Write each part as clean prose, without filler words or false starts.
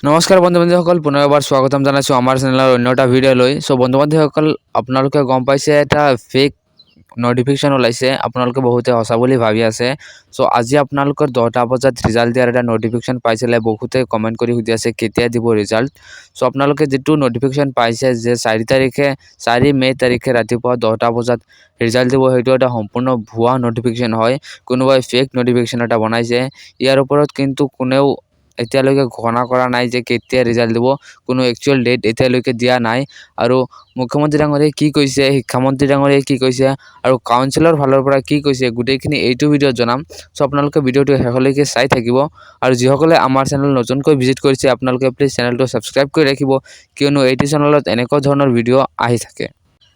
নমস্কাৰ বন্ধু-বান্ধৱীসকল, পুনৰ এবাৰ স্বাগতম জনাইছোঁ আমাৰ চেনেলৰ অন্য এটা ভিডিঅ' লৈ। চ' বন্ধু-বান্ধৱীসকল, আপোনালোকে গম পাইছে এটা ফেক নটিফিকেশ্যন ওলাইছে। আপোনালোকে বহুতে সঁচা বুলি ভাবি আছে। চ' আজি আপোনালোকৰ 10টা বজাত ৰিজাল্ট দিয়াৰ এটা নটিফিকেশ্যন পাইছিলে। বহুতে কমেণ্ট কৰি সুধি আছে কেতিয়া দিব ৰিজাল্ট। চ' আপোনালোকে যিটো নটিফিকেশ্যন পাইছে যে 4 মে' তাৰিখে ৰাতিপুৱা 10টা বজাত ৰিজাল্ট দিব, সেইটো এটা সম্পূৰ্ণ ভুৱা নটিফিকেশ্যন হয়। কোনোবাই ফেক নটিফিকেশ্যন এটা বনাইছে। ইয়াৰ ওপৰত কিন্তু কোনেও এতিয়ালৈকে ঘোষণা কৰা নাই যে কেতিয়া ৰিজাল্ট দিব। কোনো একচুৱেল ডেট এতিয়ালৈকে দিয়া নাই। আৰু মুখ্যমন্ত্ৰী ডাঙৰীয়াই কি কৈছে, শিক্ষামন্ত্ৰী ডাঙৰীয়াই কি কৈছে আৰু কাউন্সিলৰ ফালৰ পৰা কি কৈছে, গোটেইখিনি এইটো ভিডিঅ'ত জনাম। চ' আপোনালোকে ভিডিঅ'টো শেষলৈকে চাই থাকিব। আৰু যিসকলে আমাৰ চেনেল নতুনকৈ ভিজিট কৰিছে, আপোনালোকে প্লিজ চেনেলটো ছাবস্ক্ৰাইব কৰি ৰাখিব, কিয়নো এইটো চেনেলত এনেকুৱা ধৰণৰ ভিডিঅ' আহি থাকে।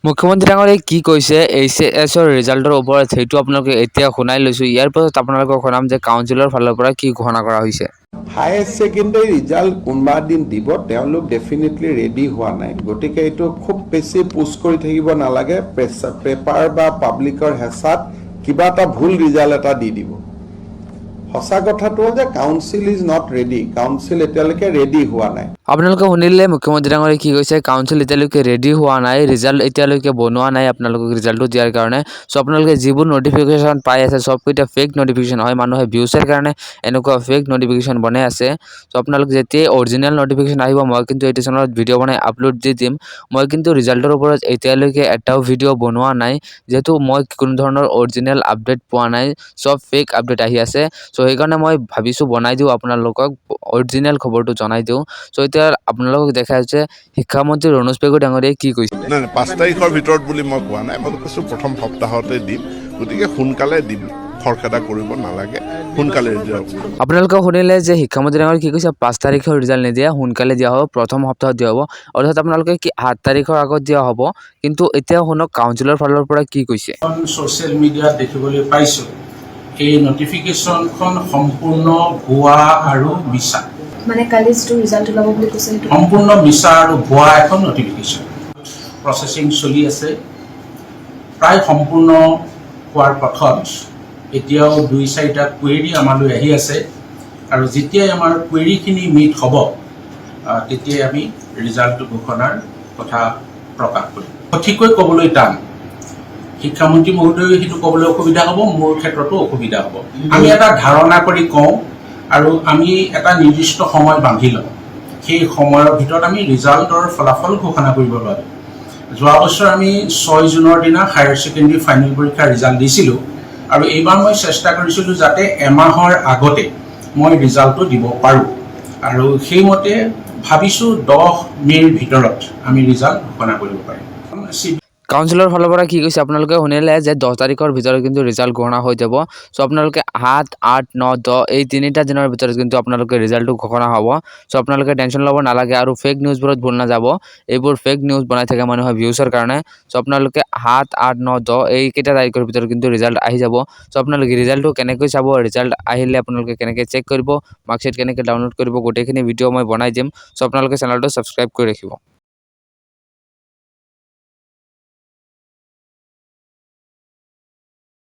মুখ্যমন্ত্ৰী ডাঙৰীয়াই কি কৈছে HSৰ ৰিজাল্টৰ ওপৰত, সেইটো আপোনালোকে এতিয়া শুনাই লৈছোঁ। ইয়াৰ পাছত আপোনালোকক শুনাম যে কাউন্সিলৰ ফালৰ পৰা কি ঘোষণা কৰা হৈছে। হায়াৰ ছেকেণ্ডেৰী ৰিজাল্ট কোনোবা দিন দিব, তেওঁলোক ডেফিনেটলি ৰেডি হোৱা নাই। গতিকে এইটো খুব বেছি পুছ কৰি থাকিব নালাগে। পেপাৰ বা পাব্লিকৰ হেঁচাত কিবা এটা ভুল ৰিজাল্ট এটা দি দিব। সঁচা কথাটো হ'ল যে council is not ready. Council এতিয়ালৈকে ৰেডি হোৱা নাই। আপোনালোকে শুনিলে মুখ্যমন্ত্ৰী ডাঙৰীয়াই কি কৈছে, কাউন্সিল এতিয়ালৈকে ৰেডি হোৱা নাই, ৰিজাল্ট এতিয়ালৈকে বনোৱা নাই আপোনালোকক ৰিজাল্টটো দিয়াৰ কাৰণে। চ' আপোনালোকে যিবোৰ নটিফিকেশ্যন পাই আছে চবকেইটা ফেক নটিফিকেশ্যন হয়। মানুহে ভিউচৰ কাৰণে এনেকুৱা ফেক নটিফিকেশ্যন বনাই আছে। চ' আপোনালোকে যেতিয়াই অৰিজিনেল নটিফিকেশ্যন আহিব, মই কিন্তু এইটো চেনেলত ভিডিঅ' বনাই আপলোড দি দিম। মই কিন্তু ৰিজাল্টৰ ওপৰত এতিয়ালৈকে এটাও ভিডিঅ' বনোৱা নাই, যিহেতু মই কোনো ধৰণৰ অৰিজিনেল আপডেট পোৱা নাই। চব ফেক আপডেট আহি আছে। চ' সেইকাৰণে মই ভাবিছোঁ বনাই দিওঁ, আপোনালোকক অৰিজিনেল খবৰটো জনাই দিওঁ। চ' এতিয়া আপোনালোকক দেখা যাচ্ছে শিক্ষামন্ত্ৰী ৰণোজ পেগু ডাঙৰীয়াই কি কৈছে। নাই 5 তাৰিখৰ ভিতৰত বুলি মই কোৱা নাই, মই কৈছোঁ প্ৰথম সপ্তাহতে দিম। গতিকে সোনকালে দিম, খৰখেদা কৰিব নালাগে, সোনকালে দিয়ক। আপোনালোকে শুনিলে যে শিক্ষামন্ত্ৰী ডাঙৰীয়াই কি কৈছে, 5 তাৰিখৰ ৰিজাল্ট নিদিয়ে, সোনকালে দিয়া হ'ব, প্ৰথম সপ্তাহত দিয়া হ'ব। অৰ্থাৎ আপোনালোকে কি 7 তাৰিখৰ আগত দিয়া হ'ব। কিন্তু এতিয়া শুনক কাউন্সিলৰ ফালৰ পৰা কি কৈছে। ছ'চিয়েল মিডিয়াত দেখিবলৈ পাইছোঁ এই নটিফিকেশ্যনখন সম্পূৰ্ণ ভুৱা আৰু মিছা। মানে কালি যিটো ৰিজাল্ট ওলাব বুলি কৈছে সেইটো সম্পূৰ্ণ মিছা আৰু ভুৱা এখন নটিফিকেশ্যন। প্ৰচেছিং চলি আছে, প্ৰায় সম্পূৰ্ণ হোৱাৰ পথত। এতিয়াও 2-4টা কুৱেৰি আমালৈ আহি আছে, আৰু যেতিয়াই আমাৰ কুৱেৰিখিনি মিট হ'ব তেতিয়াই আমি ৰিজাল্ট ঘোষণাৰ কথা প্ৰকাশ কৰিম। সঠিককৈ ক'বলৈ টান, শিক্ষামন্ত্ৰী মহোদয়েও সেইটো ক'বলৈ অসুবিধা হ'ব, মোৰ ক্ষেত্ৰতো অসুবিধা হ'ব। আমি এটা ধাৰণা কৰি কওঁ আৰু আমি এটা নিৰ্দিষ্ট সময় বান্ধি লওঁ, সেই সময়ৰ ভিতৰত আমি ৰিজাল্টৰ ফলাফল ঘোষণা কৰিব লাগে। যোৱা বছৰ আমি 6 জুনৰ দিনা হায়াৰ ছেকেণ্ডেৰী ফাইনেল পৰীক্ষাৰ ৰিজাল্ট দিছিলোঁ, আৰু এইবাৰ মই চেষ্টা কৰিছিলোঁ যাতে এমাহৰ আগতে মই ৰিজাল্টটো দিব পাৰোঁ, আৰু সেইমতে ভাবিছোঁ 10 মে'ৰ ভিতৰত আমি ৰিজাল্ট ঘোষণা কৰিব পাৰিম। কাউন্সিলৰ ফালৰ পৰা কি কৈছে আপোনালোকে শুনিলে যে 10 তাৰিখৰ ভিতৰত কিন্তু ৰিজাল্ট ঘোষণা হৈ যাব। চ' আপোনালোকে 7, 8, 9, 10 এই 3টা দিনৰ ভিতৰত কিন্তু আপোনালোকে ৰিজাল্টটো ঘোষণা হ'ব। চ' আপোনালোকে টেনশ্যন ল'ব নালাগে, আৰু ফেক নিউজবোৰত ভুল নাযাব। এইবোৰ ফেক নিউজ বনাই থাকে মানুহে ভিউচৰ কাৰণে। চ' আপোনালোকে 7, 8, 9, 10 এইকেইটা তাৰিখৰ ভিতৰত কিন্তু ৰিজাল্ট আহি যাব। চ' আপোনালোকে ৰিজাল্টটো কেনেকৈ চাব, ৰিজাল্ট আহিলে আপোনালোকে কেনেকৈ চেক কৰিব, মাৰ্কশ্বিট কেনেকৈ ডাউনলোড কৰিব, গোটেইখিনি ভিডিঅ' মই বনাই দিম। চ' আপোনালোকে চেনেলটো ছাবস্ক্ৰাইব কৰি ৰাখিব।